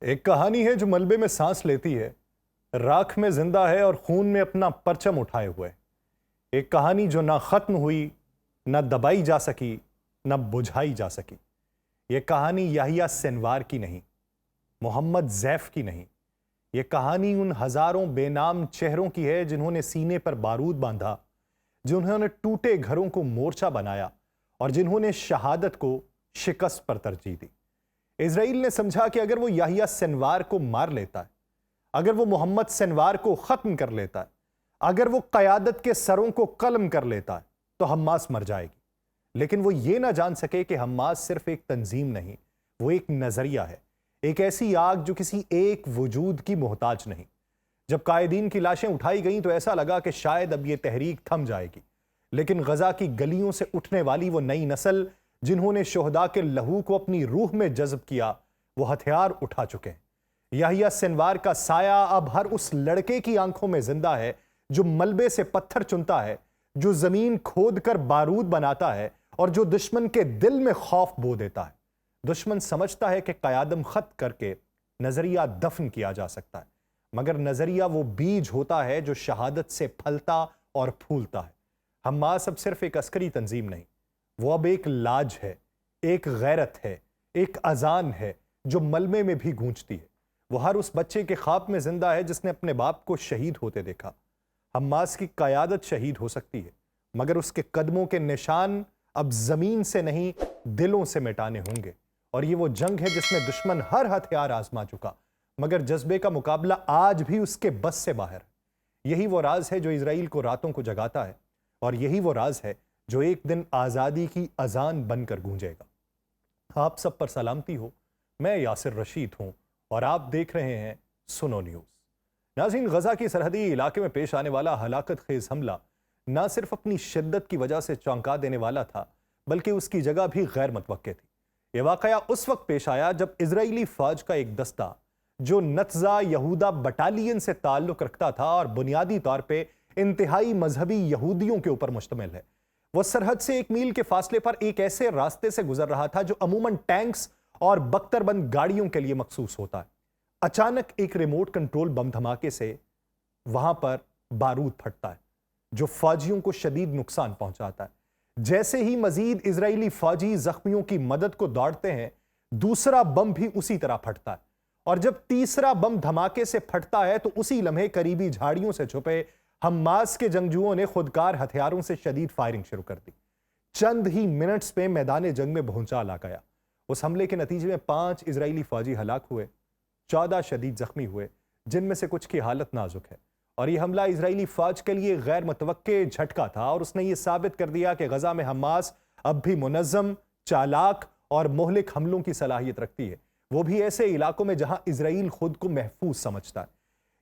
ایک کہانی ہے جو ملبے میں سانس لیتی ہے، راکھ میں زندہ ہے اور خون میں اپنا پرچم اٹھائے ہوئے۔ ایک کہانی جو نہ ختم ہوئی، نہ دبائی جا سکی، نہ بجھائی جا سکی۔ یہ کہانی یحییٰ سنوار کی نہیں، محمد زیف کی نہیں۔ یہ کہانی ان ہزاروں بے نام چہروں کی ہے جنہوں نے سینے پر بارود باندھا، جنہوں نے ٹوٹے گھروں کو مورچہ بنایا اور جنہوں نے شہادت کو شکست پر ترجیح دی۔ اسرائیل نے سمجھا کہ اگر وہ یحییٰ سنوار کو مار لیتا ہے، اگر وہ محمد سنوار کو ختم کر لیتا ہے، اگر وہ قیادت کے سروں کو قلم کر لیتا ہے تو حماس مر جائے گی۔ لیکن وہ یہ نہ جان سکے کہ حماس صرف ایک تنظیم نہیں، وہ ایک نظریہ ہے، ایک ایسی آگ جو کسی ایک وجود کی محتاج نہیں۔ جب قائدین کی لاشیں اٹھائی گئیں تو ایسا لگا کہ شاید اب یہ تحریک تھم جائے گی، لیکن غزہ کی گلیوں سے اٹھنے والی وہ نئی نسل جنہوں نے شہداء کے لہو کو اپنی روح میں جذب کیا، وہ ہتھیار اٹھا چکے ہیں۔ یحییٰ سنوار کا سایہ اب ہر اس لڑکے کی آنکھوں میں زندہ ہے جو ملبے سے پتھر چنتا ہے، جو زمین کھود کر بارود بناتا ہے اور جو دشمن کے دل میں خوف بو دیتا ہے۔ دشمن سمجھتا ہے کہ قیادم خط کر کے نظریہ دفن کیا جا سکتا ہے، مگر نظریہ وہ بیج ہوتا ہے جو شہادت سے پھلتا اور پھولتا ہے۔ حماس اب صرف ایک عسکری تنظیم نہیں، وہ اب ایک لاج ہے، ایک غیرت ہے، ایک اذان ہے جو ملبے میں بھی گونجتی ہے۔ وہ ہر اس بچے کے خواب میں زندہ ہے جس نے اپنے باپ کو شہید ہوتے دیکھا۔ حماس کی قیادت شہید ہو سکتی ہے، مگر اس کے قدموں کے نشان اب زمین سے نہیں دلوں سے مٹانے ہوں گے۔ اور یہ وہ جنگ ہے جس میں دشمن ہر ہتھیار آزما چکا، مگر جذبے کا مقابلہ آج بھی اس کے بس سے باہر ہے۔ یہی وہ راز ہے جو اسرائیل کو راتوں کو جگاتا ہے، اور یہی وہ راز ہے جو ایک دن آزادی کی اذان بن کر گونجے گا۔ آپ سب پر سلامتی ہو، میں یاسر رشید ہوں اور آپ دیکھ رہے ہیں سنو نیوز۔ ناظرین، غزہ کی سرحدی علاقے میں پیش آنے والا ہلاکت خیز حملہ نہ صرف اپنی شدت کی وجہ سے چونکا دینے والا تھا، بلکہ اس کی جگہ بھی غیر متوقع تھی۔ یہ واقعہ اس وقت پیش آیا جب اسرائیلی فوج کا ایک دستہ جو نتزہ یہودا بٹالین سے تعلق رکھتا تھا اور بنیادی طور پہ انتہائی مذہبی یہودیوں کے اوپر مشتمل ہے، وہ سرحد سے 1 میل کے فاصلے پر ایک ایسے راستے سے گزر رہا تھا جو عموماً ٹینکس اور بختر بند گاڑیوں کے لیے مخصوص ہوتا ہے۔ اچانک ایک ریموٹ کنٹرول بم دھماکے سے وہاں پر بارود پھٹتا ہے جو فوجیوں کو شدید نقصان پہنچاتا ہے۔ جیسے ہی مزید اسرائیلی فوجی زخمیوں کی مدد کو دوڑتے ہیں، دوسرا بم بھی اسی طرح پھٹتا ہے، اور جب تیسرا بم دھماکے سے پھٹتا ہے تو اسی لمحے قریبی جھاڑیوں سے چھپے حماس کے جنگجوؤں نے خودکار ہتھیاروں سے شدید فائرنگ شروع کر دی۔ چند ہی منٹس میں میدان جنگ میں بھونچال آ گیا۔ اس حملے کے نتیجے میں 5 اسرائیلی فوجی ہلاک ہوئے، 14 شدید زخمی ہوئے، جن میں سے کچھ کی حالت نازک ہے۔ اور یہ حملہ اسرائیلی فوج کے لیے غیر متوقع جھٹکا تھا، اور اس نے یہ ثابت کر دیا کہ غزہ میں حماس اب بھی منظم، چالاک اور مہلک حملوں کی صلاحیت رکھتی ہے، وہ بھی ایسے علاقوں میں جہاں اسرائیل خود کو محفوظ سمجھتا ہے۔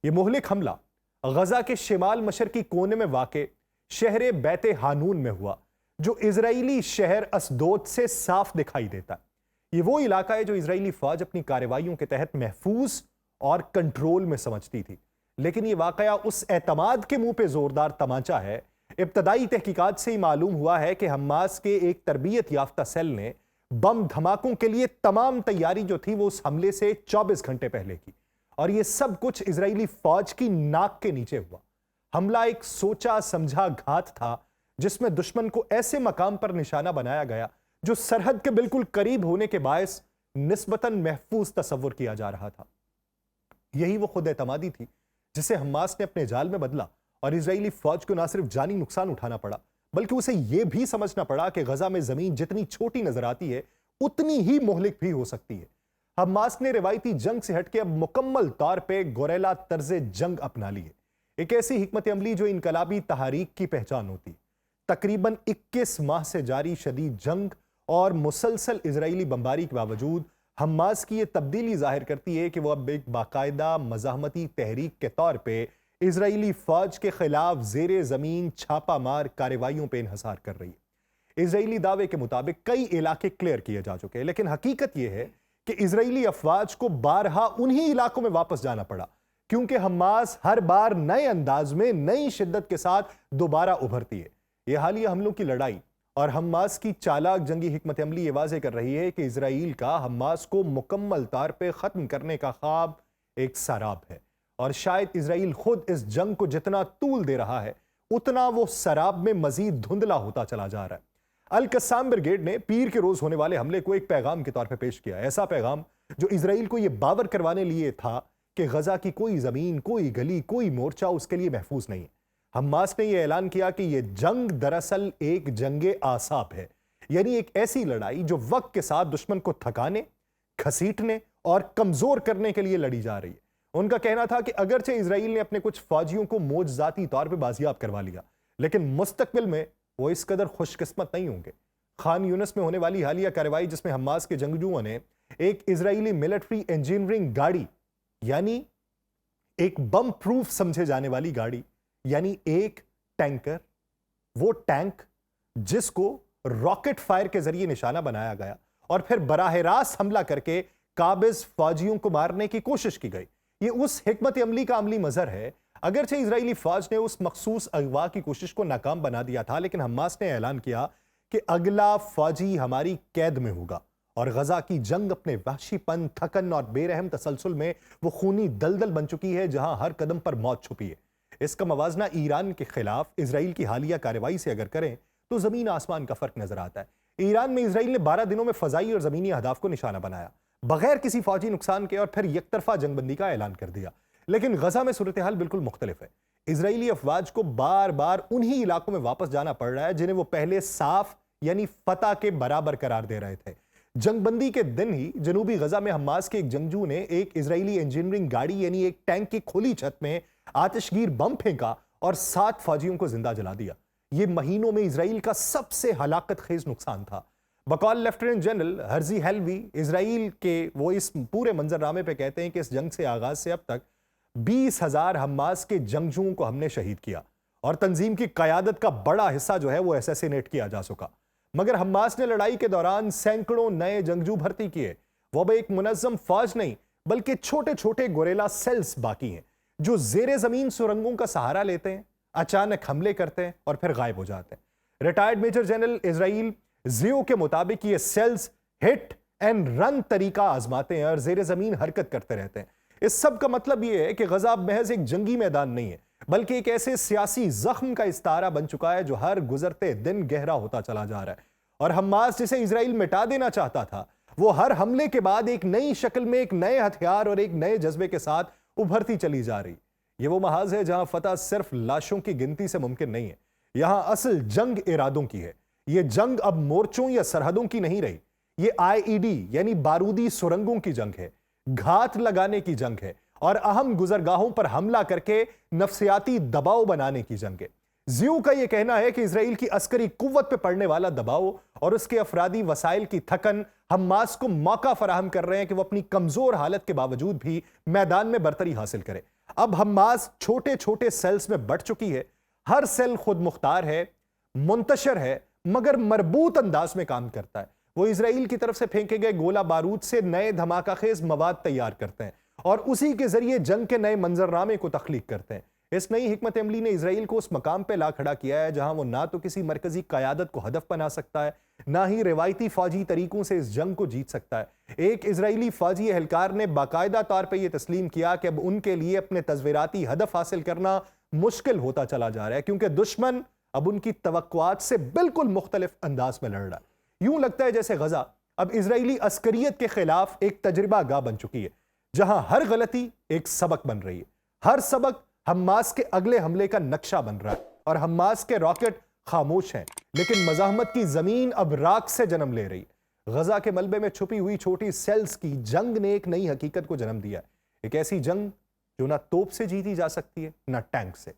یہ مہلک حملہ غزہ کے شمال مشرقی کونے میں واقع شہر بیت حانون میں ہوا، جو اسرائیلی شہر اسدود سے صاف دکھائی دیتا ہے۔ یہ وہ علاقہ ہے جو اسرائیلی فوج اپنی کارروائیوں کے تحت محفوظ اور کنٹرول میں سمجھتی تھی، لیکن یہ واقعہ اس اعتماد کے منہ پہ زوردار تمانچہ ہے۔ ابتدائی تحقیقات سے ہی معلوم ہوا ہے کہ حماس کے ایک تربیت یافتہ سیل نے بم دھماکوں کے لیے تمام تیاری جو تھی وہ اس حملے سے 24 گھنٹے پہلے کی، اور یہ سب کچھ اسرائیلی فوج کی ناک کے نیچے ہوا۔ حملہ ایک سوچا سمجھا گھات تھا جس میں دشمن کو ایسے مقام پر نشانہ بنایا گیا جو سرحد کے بالکل قریب ہونے کے باعث نسبتاً محفوظ تصور کیا جا رہا تھا۔ یہی وہ خود اعتمادی تھی جسے حماس نے اپنے جال میں بدلا، اور اسرائیلی فوج کو نہ صرف جانی نقصان اٹھانا پڑا بلکہ اسے یہ بھی سمجھنا پڑا کہ غزہ میں زمین جتنی چھوٹی نظر آتی ہے اتنی ہی مہلک بھی ہو سکتی ہے۔ حماس نے روایتی جنگ سے ہٹ کے اب مکمل طور پہ گوریلا طرز جنگ اپنا لی ہے، ایک ایسی حکمت عملی جو انقلابی تحریک کی پہچان ہوتی ہے۔ تقریباً 21 ماہ سے جاری شدید جنگ اور مسلسل اسرائیلی بمباری کے باوجود حماس کی یہ تبدیلی ظاہر کرتی ہے کہ وہ اب ایک باقاعدہ مزاحمتی تحریک کے طور پہ اسرائیلی فوج کے خلاف زیر زمین چھاپا مار کارروائیوں پہ انحصار کر رہی ہے۔ اسرائیلی دعوے کے مطابق کئی علاقے کلیئر کیے جا چکے ہیں، لیکن حقیقت یہ ہے کہ اسرائیلی افواج کو بارہا انہی علاقوں میں واپس جانا پڑا، کیونکہ حماس ہر بار نئے انداز میں نئی شدت کے ساتھ دوبارہ ابھرتی ہے۔ یہ حالیہ حملوں کی لڑائی اور حماس کی چالاک جنگی حکمت عملی یہ واضح کر رہی ہے کہ اسرائیل کا حماس کو مکمل طور پہ ختم کرنے کا خواب ایک سراب ہے، اور شاید اسرائیل خود اس جنگ کو جتنا طول دے رہا ہے اتنا وہ سراب میں مزید دھندلا ہوتا چلا جا رہا ہے۔ القسام بریگیڈ نے پیر کے روز ہونے والے حملے کو ایک پیغام کے طور پہ پیش کیا، ایسا پیغام جو اسرائیل کو یہ باور کروانے لیے تھا کہ غزہ کی کوئی زمین، کوئی گلی، کوئی مورچہ اس کے لیے محفوظ نہیں ہے۔ حماس نے یہ اعلان کیا کہ یہ جنگ دراصل ایک جنگ اعصاب ہے، یعنی ایک ایسی لڑائی جو وقت کے ساتھ دشمن کو تھکانے، گھسیٹنے اور کمزور کرنے کے لیے لڑی جا رہی ہے۔ ان کا کہنا تھا کہ اگرچہ اسرائیل نے اپنے کچھ فوجیوں کو معجزاتی طور پہ بازیاب کروا لیا، لیکن مستقبل میں وہ اس قدر خوش قسمت نہیں ہوں گے۔ خان یونس میں ہونے والی حالیہ کارروائی جس میں حماس کے جنگجوؤں نے ایک اسرائیلی ملٹری انجینئرنگ گاڑی، یعنی ایک بم پروف سمجھے جانے والی گاڑی، یعنی ایک ٹینکر، وہ ٹینک جس کو راکٹ فائر کے ذریعے نشانہ بنایا گیا اور پھر براہ راست حملہ کر کے قابض فوجیوں کو مارنے کی کوشش کی گئی، یہ اس حکمت عملی کا عملی مظہر ہے۔ اگرچہ اسرائیلی فوج نے اس مخصوص اغوا کی کوشش کو ناکام بنا دیا تھا، لیکن حماس نے اعلان کیا کہ اگلا فوجی ہماری قید میں ہوگا، اور غزہ کی جنگ اپنے وحشی پن، تھکن اور بے رحم تسلسل میں وہ خونی دلدل بن چکی ہے جہاں ہر قدم پر موت چھپی ہے۔ اس کا موازنہ ایران کے خلاف اسرائیل کی حالیہ کارروائی سے اگر کریں تو زمین آسمان کا فرق نظر آتا ہے۔ ایران میں اسرائیل نے 12 دنوں میں فضائی اور زمینی اہداف کو نشانہ بنایا، بغیر کسی فوجی نقصان کے، اور پھر یک طرفہ جنگ بندی کا اعلان کر دیا۔ لیکن غزہ میں صورتحال بالکل مختلف ہے۔ اسرائیلی افواج کو بار بار انہی علاقوں میں واپس جانا پڑ رہا ہے جنہیں وہ پہلے صاف یعنی فتح کے برابر قرار دے رہے تھے۔ جنگ بندی کے دن ہی جنوبی غزہ میں حماس کے ایک جنگجو نے ایک اسرائیلی انجینئرنگ گاڑی یعنی ایک ٹینک کی کھلی چھت میں آتش گیر بم پھینکا اور 7 فوجیوں کو زندہ جلا دیا۔ یہ مہینوں میں اسرائیل کا سب سے ہلاکت خیز نقصان تھا۔ بقول لیفٹیننٹ جنرل ہرزی ہیلوی، اسرائیل کے وہ اس پورے منظرنامے پہ کہتے ہیں کہ اس جنگ سے آغاز سے اب تک 20,000 حماس کے جنگجوؤں کو ہم نے شہید کیا، اور تنظیم کی قیادت کا بڑا حصہ جو ہے وہ اسیسینیٹ کیا جا سکا۔ مگر حماس نے لڑائی کے دوران سینکڑوں نئے جنگجو بھرتی کیے۔ وہ بھی ایک منظم فوج نہیں بلکہ چھوٹے چھوٹے گوریلا سیلز باقی ہیں جو زیر زمین سرنگوں کا سہارا لیتے ہیں، اچانک حملے کرتے ہیں اور پھر غائب ہو جاتے ہیں۔ ریٹائرڈ میجر جنرل اسرائیل زیو کے مطابق یہ سیلز ہٹ اینڈ رن طریقہ آزماتے ہیں اور زیر زمین حرکت کرتے رہتے ہیں۔ اس سب کا مطلب یہ ہے کہ غزہ محض ایک جنگی میدان نہیں ہے بلکہ ایک ایسے سیاسی زخم کا استعارہ بن چکا ہے جو ہر گزرتے دن گہرا ہوتا چلا جا رہا ہے، اور حماس جسے اسرائیل مٹا دینا چاہتا تھا وہ ہر حملے کے بعد ایک نئی شکل میں ایک نئے ہتھیار اور ایک نئے جذبے کے ساتھ ابھرتی چلی جا رہی۔ یہ وہ محاذ ہے جہاں فتح صرف لاشوں کی گنتی سے ممکن نہیں ہے، یہاں اصل جنگ ارادوں کی ہے۔ یہ جنگ اب مورچوں یا سرحدوں کی نہیں رہی، یہ IED یعنی بارودی سرنگوں کی جنگ ہے، گھات لگانے کی جنگ ہے، اور اہم گزرگاہوں پر حملہ کر کے نفسیاتی دباؤ بنانے کی جنگ ہے۔ زیو کا یہ کہنا ہے کہ اسرائیل کی عسکری قوت پہ پڑنے والا دباؤ اور اس کے افرادی وسائل کی تھکن حماس کو موقع فراہم کر رہے ہیں کہ وہ اپنی کمزور حالت کے باوجود بھی میدان میں برتری حاصل کرے۔ اب حماس چھوٹے چھوٹے سیلز میں بٹ چکی ہے، ہر سیل خود مختار ہے، منتشر ہے، مگر مربوط انداز میں کام کرتا ہے۔ وہ اسرائیل کی طرف سے پھینکے گئے گولہ بارود سے نئے دھماکہ خیز مواد تیار کرتے ہیں اور اسی کے ذریعے جنگ کے نئے منظرنامے کو تخلیق کرتے ہیں۔ اس نئی حکمت عملی نے اسرائیل کو اس مقام پہ لا کھڑا کیا ہے جہاں وہ نہ تو کسی مرکزی قیادت کو ہدف بنا سکتا ہے، نہ ہی روایتی فوجی طریقوں سے اس جنگ کو جیت سکتا ہے۔ ایک اسرائیلی فوجی اہلکار نے باقاعدہ طور پہ یہ تسلیم کیا کہ اب ان کے لیے اپنے تصویراتی ہدف حاصل کرنا مشکل ہوتا چلا جا رہا ہے کیونکہ دشمن اب ان کی توقعات سے بالکل مختلف انداز میں لڑ رہا ہے۔ یوں لگتا ہے جیسے غزہ اب اسرائیلی عسکریت کے خلاف ایک تجربہ گاہ بن چکی ہے جہاں ہر غلطی ایک سبق بن رہی ہے، ہر سبق حماس کے اگلے حملے کا نقشہ بن رہا ہے، اور حماس کے راکٹ خاموش ہیں لیکن مزاحمت کی زمین اب راک سے جنم لے رہی ہے۔ غزہ کے ملبے میں چھپی ہوئی چھوٹی سیلز کی جنگ نے ایک نئی حقیقت کو جنم دیا ہے، ایک ایسی جنگ جو نہ توپ سے جیتی جا سکتی ہے نہ ٹینک سے۔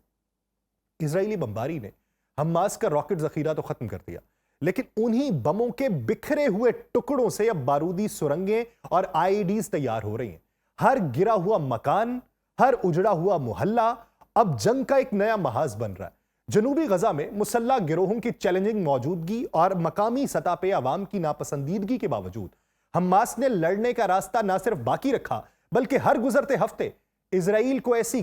اسرائیلی بمباری نے حماس کا راکٹ ذخیرہ تو ختم کر دیا، لیکن انہی بموں کے بکھرے ہوئے ٹکڑوں سے اب بارودی سرنگیں اور IEDs تیار ہو رہی ہیں۔ ہر گرا ہوا مکان، ہر اجڑا ہوا محلہ اب جنگ کا ایک نیا محاذ بن رہا ہے۔ جنوبی غزہ میں مسلح گروہوں کی چیلنجنگ موجودگی اور مقامی سطح پہ عوام کی ناپسندیدگی کے باوجود حماس نے لڑنے کا راستہ نہ صرف باقی رکھا بلکہ ہر گزرتے ہفتے اسرائیل کو ایسی